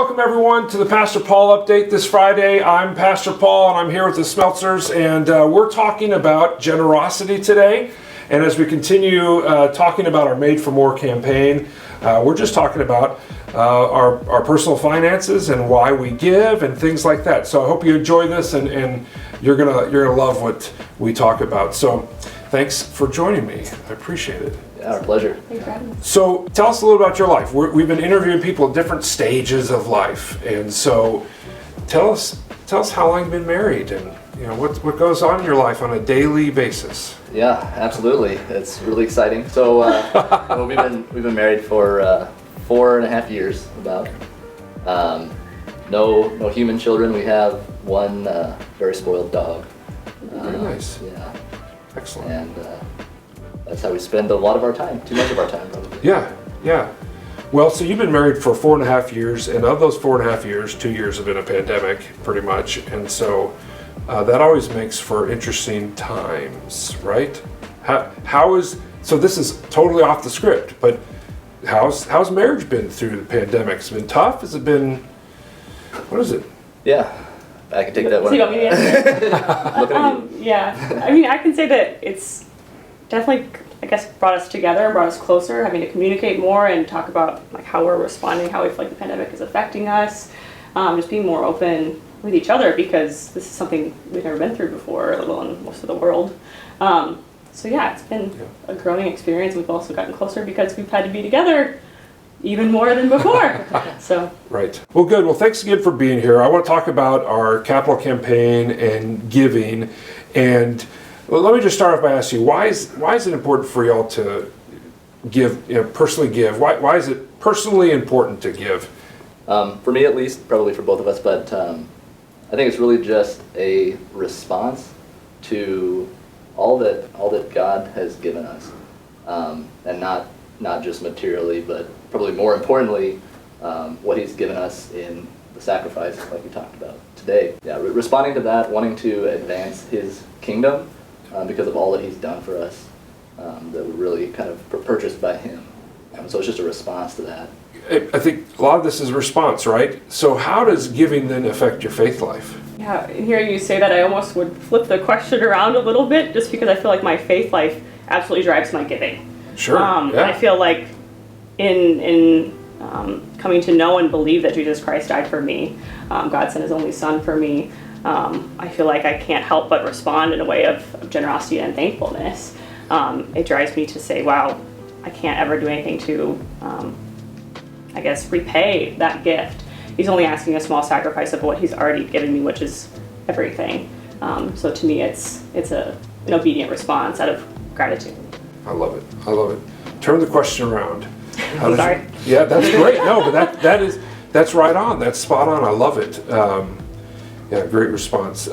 welcome everyone to the Pastor Paul Update this Friday. I'm Pastor Paul and I'm here with the Smelsers, and we're talking about generosity today. And as we continue talking about our Made for More campaign, we're just talking about our personal finances and why we give and things like that. So I hope you enjoy this, and you're gonna love what we talk about. So thanks for joining me. I appreciate it. Yeah, our pleasure. Thanks for having us. So tell us a little about your life. We've been interviewing people at different stages of life, and so tell us how long you've been married, and what goes on in your life on a daily basis. Yeah, absolutely. It's really exciting. So we've been married for 4.5 years about. No human children. We have one very spoiled dog. Very nice. Yeah. Excellent. And that's how we spend a lot of our time. Too much of our time, probably. Yeah. Well, so you've been married for 4.5 years, and of those 4.5 years, 2 years have been a pandemic, pretty much, and so that always makes for interesting times, right? So this is totally off the script, but how's marriage been through the pandemic? It's been tough? Has it been, what is it? Yeah, I can take that one. So you want me to answer? Look at you. Yeah, I mean, I can say that it's definitely, I guess, brought us together and brought us closer, having to communicate more and talk about like how we're responding, how we feel like the pandemic is affecting us, just being more open with each other, because this is something we've never been through before, let alone most of the world. So yeah, it's been a growing experience. We've also gotten closer because we've had to be together even more than before. So Right. Well, good. Well, thanks again for being here. I want to talk about our capital campaign and giving. And let me just start off by asking you, why is it important for y'all to give, personally give? Why is it personally important to give? For me, at least, probably for both of us, but I think it's really just a response to all that God has given us, and not just materially, but probably more importantly, what He's given us in the sacrifice, like we talked about today. Yeah, responding to that, wanting to advance His kingdom because of all that He's done for us, that we're really kind of purchased by Him. So it's just a response to that. I think a lot of this is response, right? So how does giving then affect your faith life? yeah, hearing you say that, I almost would flip the question around a little bit, just because I feel like my faith life absolutely drives my giving. Sure. I feel like in coming to know and believe that Jesus Christ died for me, God sent His only Son for me, I feel like I can't help but respond in a way of generosity and thankfulness. It drives me to say, wow, I can't ever do anything to, I guess, repay that gift. He's only asking a small sacrifice of what He's already given me, which is everything. So to me, it's an obedient response out of gratitude. I love it. Turn the question around. Sorry. Yeah, that's great. No, but that's right on. That's spot on. I love it. Yeah, great response.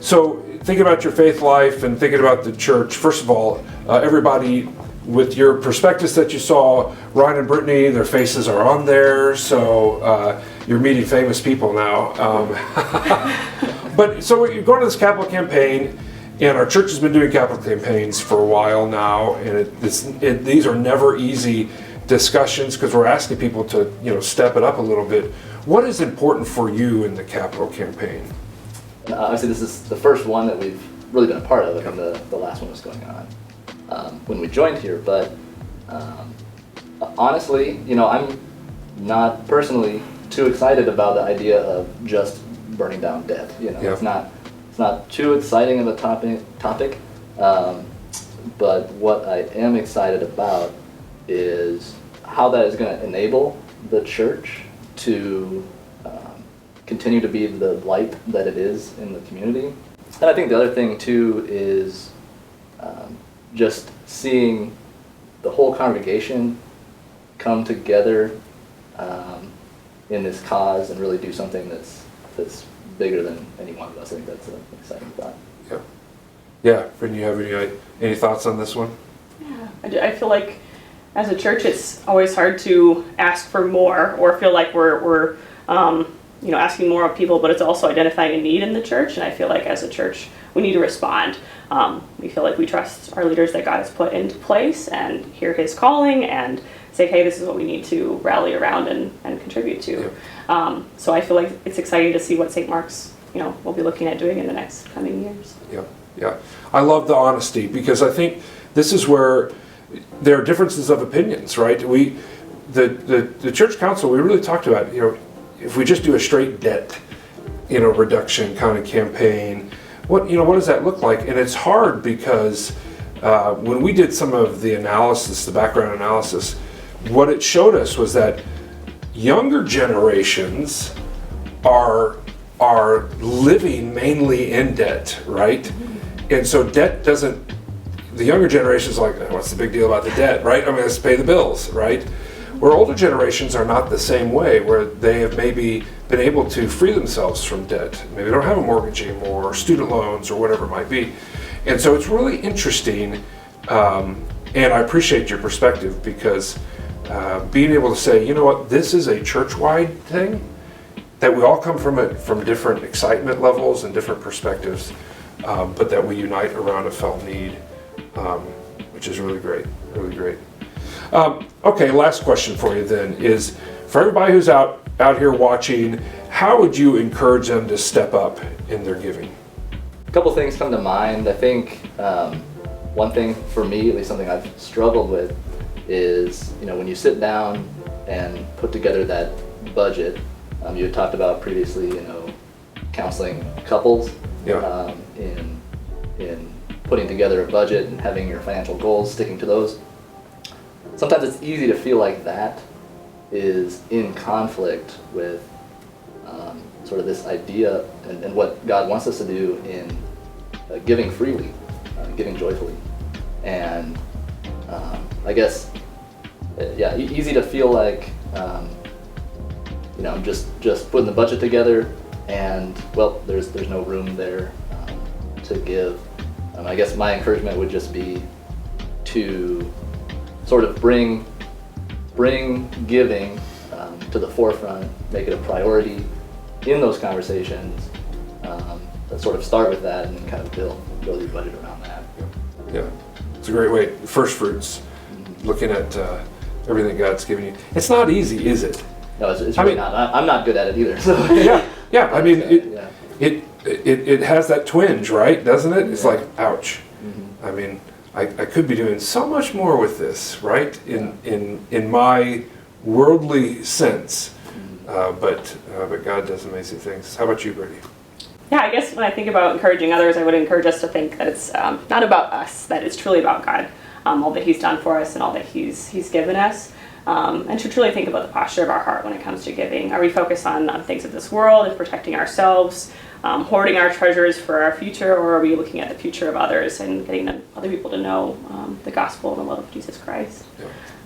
So thinking about your faith life and thinking about the church, first of all, everybody, with your prospectus that you saw, Ryan and Brittany, their faces are on there, so you're meeting famous people now. But so you're going to this capital campaign, and our church has been doing capital campaigns for a while now, and these are never easy discussions because we're asking people to step it up a little bit. What is important for you in the capital campaign? Obviously, this is the first one that we've really been a part of, and the last one was going on when we joined here. But honestly, I'm not personally too excited about the idea of just burning down debt. It's not too exciting of a topic. But what I am excited about is how that is going to enable the church to continue to be the light that it is in the community. And I think the other thing too is just seeing the whole congregation come together in this cause and really do something that's bigger than any one of us. I think that's an exciting thought. Yeah. Brittany, you have any thoughts on this one? Yeah, I feel like as a church, it's always hard to ask for more or feel like we're asking more of people, but it's also identifying a need in the church. And I feel like as a church, we need to respond. We feel like we trust our leaders that God has put into place and hear His calling and say, hey, this is what we need to rally around and contribute to. So I feel like it's exciting to see what St. Mark's, will be looking at doing in the next coming years. Yeah, yeah. I love the honesty, because I think this is where there are differences of opinions, right? The church council, we really talked about, if we just do a straight debt, reduction kind of campaign, what does that look like? And it's hard because when we did some of the analysis, the background analysis, what it showed us was that younger generations are living mainly in debt, right? And so debt doesn't, the younger generation's like, what's the big deal about the debt, right? I mean, let's pay the bills, right? Where older generations are not the same way, where they have maybe been able to free themselves from debt. Maybe they don't have a mortgage anymore, or student loans, or whatever it might be. And so it's really interesting, and I appreciate your perspective, because being able to say, you know what, this is a church-wide thing, that we all come from it from different excitement levels and different perspectives, but that we unite around a felt need, which is really great, really great. Okay, last question for you then is, for everybody who's out here watching, how would you encourage them to step up in their giving? A couple things come to mind. I think one thing for me, at least something I've struggled with, is when you sit down and put together that budget. You had talked about previously, counseling couples, Yeah. in putting together a budget and having your financial goals, sticking to those. Sometimes it's easy to feel like that is in conflict with sort of this idea and what God wants us to do in giving freely, giving joyfully. And I guess, easy to feel like, I'm just putting the budget together and, well, there's no room there to give. I guess my encouragement would just be to sort of bring giving to the forefront, make it a priority in those conversations. Let's sort of start with that and then kind of build your budget around that. Yeah, it's a great way. First fruits, looking at everything God's given you. It's not easy, is it? No, it's really not. I'm not good at it either. So. Yeah. I mean, it has that twinge, right? Doesn't it? It's like, ouch. Mm-hmm. I mean, I could be doing so much more with this, right? In my worldly sense, but God does amazing things. How about you, Brittany? Yeah, I guess when I think about encouraging others, I would encourage us to think that it's not about us, that it's truly about God, all that He's done for us and all that He's given us. And to truly think about the posture of our heart when it comes to giving. Are we focused on things of this world and protecting ourselves, hoarding our treasures for our future, or are we looking at the future of others and getting other people to know the gospel and the love of Jesus Christ?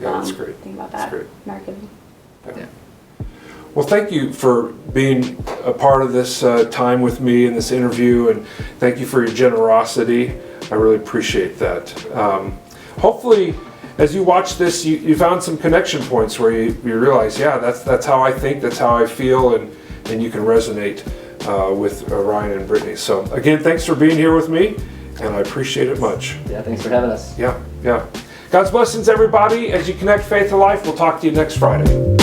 Yeah, that's great. Think about that in our giving. Yeah. Well, thank you for being a part of this time with me in this interview, and thank you for your generosity. I really appreciate that. Hopefully, as you watch this, you found some connection points where you realize, yeah, that's how I think, that's how I feel, and you can resonate with Ryan and Brittany. So again, thanks for being here with me, and I appreciate it much. Yeah, thanks for having us. Yeah. God's blessings, everybody. As you connect faith to life, we'll talk to you next Friday.